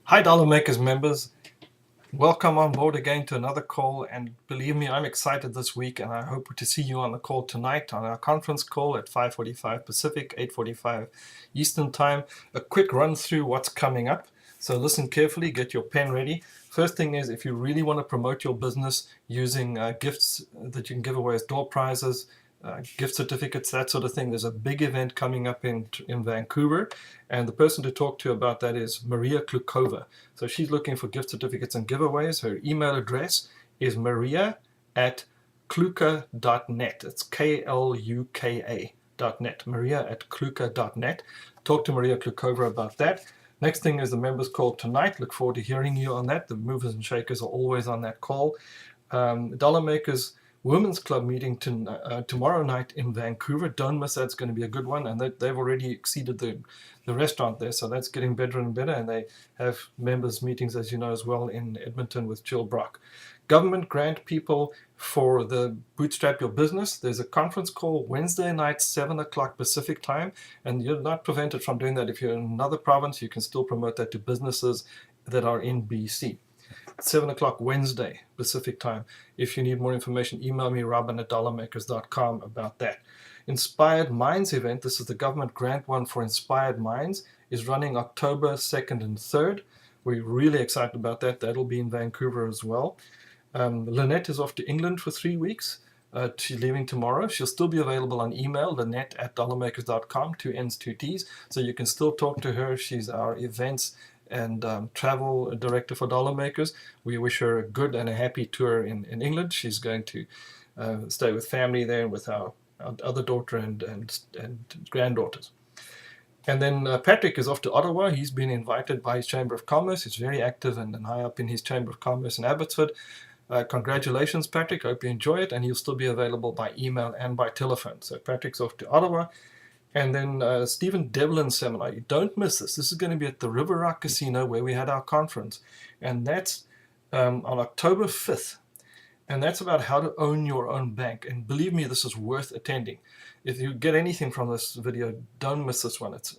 Hi, DollarMakers members. Welcome on board again to another call. And believe me, I'm excited this week, and I hope to see you on the call tonight on our conference call at 5:45 Pacific, 8:45 Eastern Time. A quick run through what's coming up. So listen carefully, get your pen ready. First thing is, if you really want to promote your business using gifts that you can give away as door prizes, gift certificates, that sort of thing. There's a big event coming up in Vancouver, and the person to talk to about that is Maria Klukova. So she's looking for gift certificates and giveaways. Her email address is maria@kluka.net. It's KLUKA.net. Maria@kluka.net. Talk to Maria Klukova about that. Next thing is the members call tonight. Look forward to hearing you on that. The movers and shakers are always on that call. DollarMakers Women's Club meeting tomorrow night in Vancouver. Don't miss that. It's going to be a good one. And they've already exceeded the restaurant there. So that's getting better and better. And they have members meetings, as you know, as well in Edmonton with Jill Brock. Government grant people for the Bootstrap Your Business. There's a conference call Wednesday night, 7 o'clock Pacific time. And you're not prevented from doing that. If you're in another province, you can still promote that to businesses that are in BC. 7 o'clock Wednesday Pacific time. If you need more information, email me, robin@dollarmakers.com about that. Inspired Minds event, this is the government grant one for Inspired Minds, is running October 2nd and 3rd. We're really excited about that. That'll be in Vancouver as well. Lynette is off to England for 3 weeks. She's leaving tomorrow. She'll still be available on email, lynette@dollarmakers.com, 2 N's, 2 T's. So you can still talk to her. She's our events and travel director for DollarMakers. We wish her a good and a happy tour in England. She's going to stay with family there with our other daughter and granddaughters. And then Patrick is off to Ottawa. He's been invited by his Chamber of Commerce. He's very active and high up in his Chamber of Commerce in Abbotsford. Congratulations, Patrick. I hope you enjoy it. And he'll still be available by email and by telephone. So Patrick's off to Ottawa. And then Stephen Devlin's seminar. You don't miss this. This is going to be at the River Rock Casino where we had our conference. And that's on October 5th. And that's about how to own your own bank. And believe me, this is worth attending. If you get anything from this video, don't miss this one. It's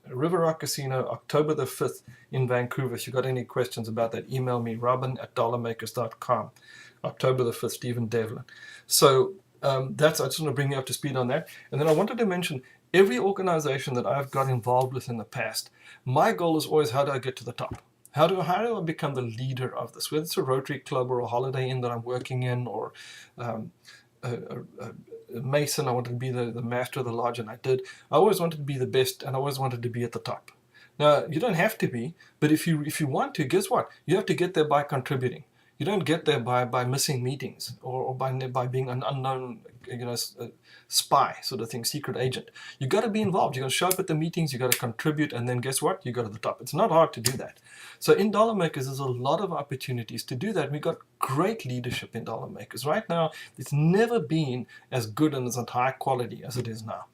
River Rock Casino, October the 5th in Vancouver. If you've got any questions about that, email me, robin@dollarmakers.com. October the 5th, Stephen Devlin. So I just want to bring you up to speed on that. And then I wanted to mention every organization that I've got involved with in the past, my goal is always, how do I get to the top? How do I become the leader of this? Whether it's a Rotary Club or a Holiday Inn that I'm working in, or a Mason, I wanted to be the master of the lodge, and I did. I always wanted to be the best, and I always wanted to be at the top. Now, you don't have to be, but if you want to, guess what? You have to get there by contributing. You don't get there by missing meetings or by being an unknown, spy sort of thing, secret agent. You got to be involved. You got to show up at the meetings. You got to contribute, and then guess what? You go to the top. It's not hard to do that. So in DollarMakers, there's a lot of opportunities to do that. We got great leadership in DollarMakers right now. It's never been as good and as high quality as it is now.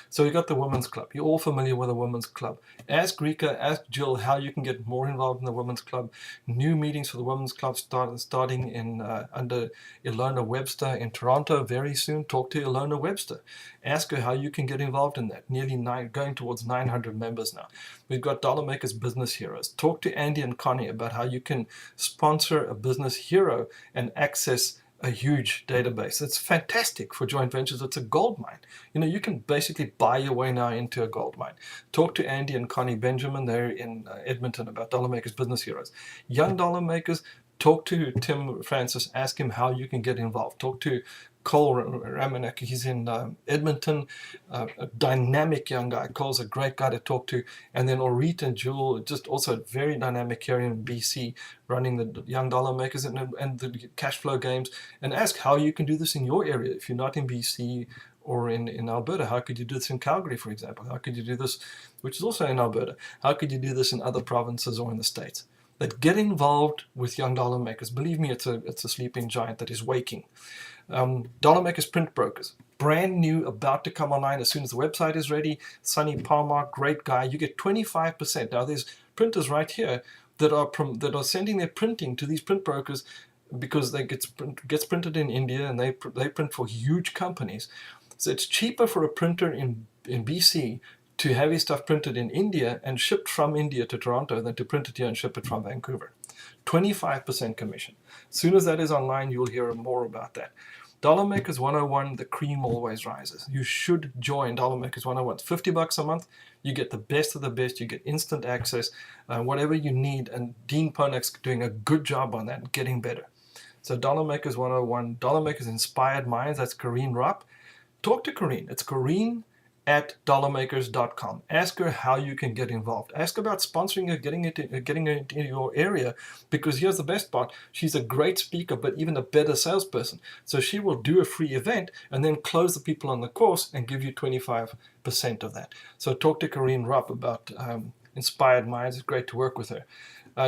So we got the Women's Club. You're all familiar with the Women's Club. Ask Rika, ask Jill how you can get more involved in the Women's Club. New meetings for the Women's Club starting in under Ilona Webster in Toronto very soon. Talk to Ilona Webster. Ask her how you can get involved in that. Going towards 900 members now. We've got DollarMakers Business Heroes. Talk to Andy and Connie about how you can sponsor a business hero and access a huge database. It's fantastic for joint ventures. It's a gold mine. You can basically buy your way now into a gold mine. Talk to Andy and Connie Benjamin there in Edmonton about DollarMakers Business Heroes. Young DollarMakers, talk to Tim Francis. Ask him how you can get involved. Talk to Cole Ramanek. He's in Edmonton, a dynamic young guy. Cole's a great guy to talk to. And then Orit and Jewel, just also very dynamic here in BC, running the Young DollarMakers and the cash flow games. And ask how you can do this in your area. If you're not in BC or in Alberta, how could you do this in Calgary, for example? How could you do this, which is also in Alberta? How could you do this in other provinces or in the States? That get involved with Young DollarMakers. Believe me, it's a sleeping giant that is waking. DollarMakers Print Brokers, brand new, about to come online as soon as the website is ready. Sonny Palmer, great guy. You get 25%. Now there's printers right here that are sending their printing to these print brokers because they gets printed in India, and they print for huge companies. So it's cheaper for a printer in BC to have his stuff printed in India and shipped from India to Toronto than to print it here and ship it from Vancouver. 25% commission. As soon as that is online, you'll hear more about that. DollarMakers 101, the cream always rises. You should join DollarMakers 101. It's $50 a month. You get the best of the best. You get instant access, whatever you need. And Dean Ponek's doing a good job on that and getting better. So DollarMakers 101, DollarMakers Inspired Minds, that's Corrine Rupp. Talk to Corrine. It's Corrine at DollarMakers.com. Ask her how you can get involved. Ask about sponsoring her, getting her into your area, because here's the best part. She's a great speaker, but even a better salesperson. So she will do a free event and then close the people on the course and give you 25% of that. So talk to Corrine Rupp about Inspired Minds. It's great to work with her.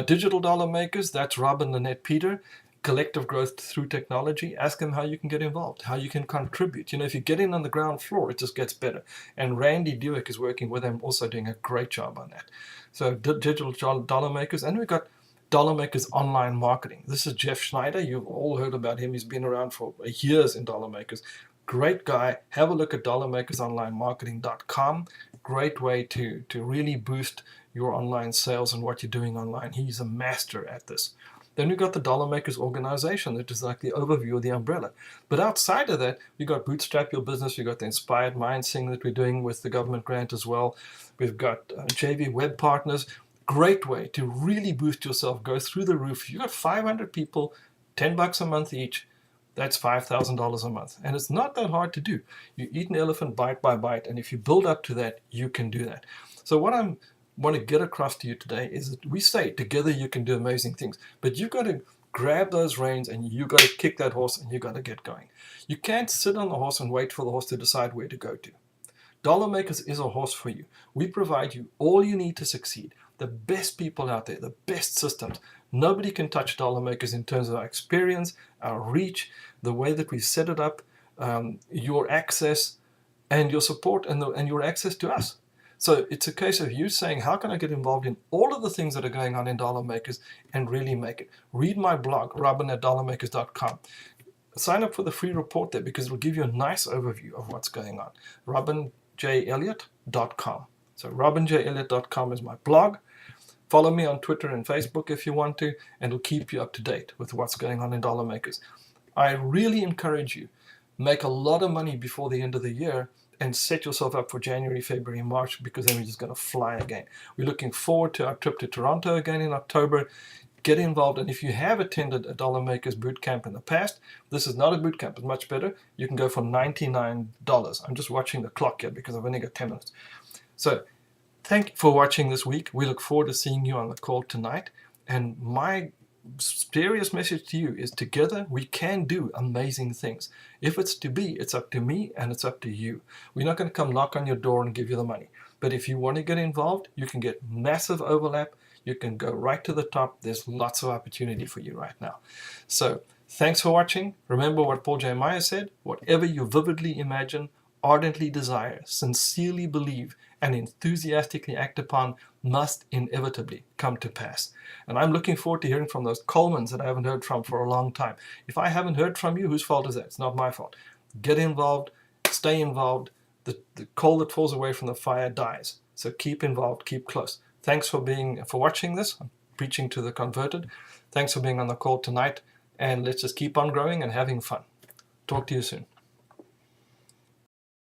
Digital Dollar Makers, that's Rob and Lynette Peter. Collective growth through technology. Ask them how you can get involved, how you can contribute. If you get in on the ground floor, it just gets better. And Randy Dewick is working with them, also doing a great job on that. So Digital Dollar Makers, and we've got Dollar Makers Online Marketing. This is Jeff Schneider. You've all heard about him. He's been around for years in Dollar Makers. Great guy. Have a look at DollarMakersOnlineMarketing.com. Great way to really boost your online sales and what you're doing online. He's a master at this. Then we've got the Dollar Makers organization, that is like the overview of the umbrella. But outside of that, we've got Bootstrap Your Business, we've got the Inspired Minds thing that we're doing with the government grant as well. We've got JV Web Partners. Great way to really boost yourself, go through the roof. You've got 500 people, $10 a month each. That's $5,000 a month. And it's not that hard to do. You eat an elephant bite by bite, and if you build up to that, you can do that. So what I want to get across to you today is that we say together you can do amazing things, but you've got to grab those reins and you've got to kick that horse and you've got to get going. You can't sit on the horse and wait for the horse to decide where to go to. Dollar Makers is a horse for you. We provide you all you need to succeed. The best people out there, the best systems. Nobody can touch Dollar Makers in terms of our experience, our reach, the way that we set it up, your access and your support and your access to us. So it's a case of you saying, how can I get involved in all of the things that are going on in Dollar Makers and really make it? Read my blog, robin at DollarMakers.com. Sign up for the free report there because it will give you a nice overview of what's going on. robinjelliott.com. So robinjelliott.com is my blog. Follow me on Twitter and Facebook if you want to, and it'll keep you up to date with what's going on in Dollar Makers. I really encourage you, make a lot of money before the end of the year and set yourself up for January, February, March, because then we're just going to fly again. We're looking forward to our trip to Toronto again in October. Get involved, and if you have attended a Dollar Makers boot camp in the past, this is not a boot camp, it's much better. You can go for $99. I'm just watching the clock here because I've only got 10 minutes. So thank you for watching this week. We look forward to seeing you on the call tonight, and my serious message to you is together we can do amazing things. If it's to be, it's up to me and it's up to you. We're not going to come knock on your door and give you the money. But if you want to get involved, you can get massive overlap. You can go right to the top. There's lots of opportunity for you right now. So thanks for watching. Remember what Paul J. Meyer said, whatever you vividly imagine, ardently desire, sincerely believe, and enthusiastically act upon must inevitably come to pass. And I'm looking forward to hearing from those Colemans that I haven't heard from for a long time. If I haven't heard from you, whose fault is that? It's not my fault. Get involved, stay involved. The coal that falls away from the fire dies. So keep involved, keep close. Thanks for watching this. I'm preaching to the converted. Thanks for being on the call tonight, and let's just keep on growing and having fun. Talk to you soon.